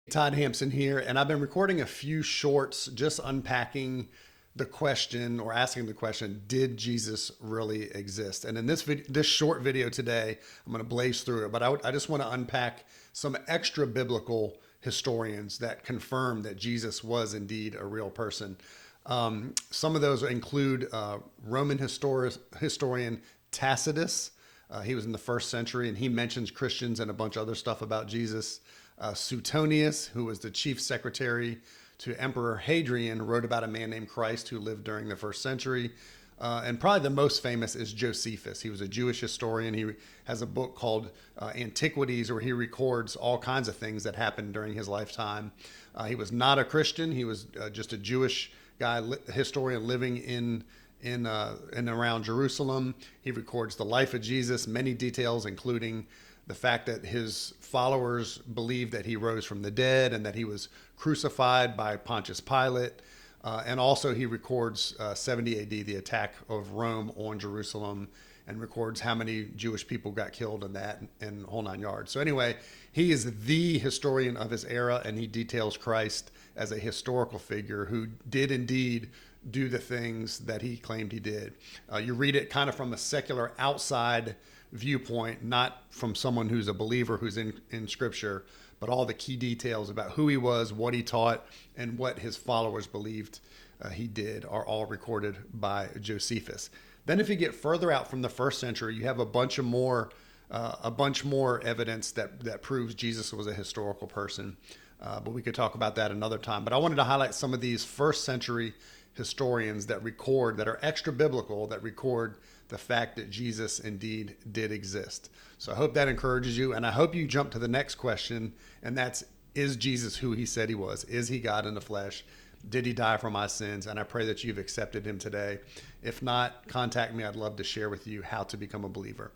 Todd Hampson here, and I've been recording a few shorts just unpacking the question or asking the question, did Jesus really exist? And in this short video today, I'm going to blaze through it, but I just want to unpack some extra biblical historians that confirm that Jesus was indeed a real person. Some of those include Roman historian Tacitus. He was in the first century, and he mentions Christians and a bunch of other stuff about Jesus. Suetonius, who was the chief secretary to Emperor Hadrian, wrote about a man named Christ who lived during the first century. And probably the most famous is Josephus. He was a Jewish historian. He has a book called Antiquities, where he records all kinds of things that happened during his lifetime. He was not a Christian. He was just a Jewish guy, historian living in and around Jerusalem. He records the life of Jesus, many details, including the fact that his followers believed that he rose from the dead and that he was crucified by Pontius Pilate. And also he records 70 AD, the attack of Rome on Jerusalem, and records how many Jewish people got killed in that and whole nine yards. So anyway, he is the historian of his era, and he details Christ as a historical figure who did indeed do the things that he claimed he did. You read it kind of from a secular outside viewpoint, not from someone who's a believer who's in scripture, but all the key details about who he was, what he taught, and what his followers believed he did are all recorded by Josephus. Then if you get further out from the first century, you have a bunch more evidence that proves Jesus was a historical person. But we could talk about that another time. But I wanted to highlight some of these first century historians that are extra biblical, that record the fact that Jesus indeed did exist. So I hope that encourages you, and I hope you jump to the next question, and that's, is Jesus who he said he was? Is he God in the flesh? Did he die for my sins? And I pray that you've accepted him today. If not, contact me. I'd love to share with you how to become a believer.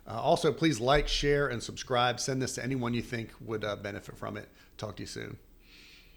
Also, please like, share, and subscribe. Send this to anyone you think would benefit from it. Talk to you soon.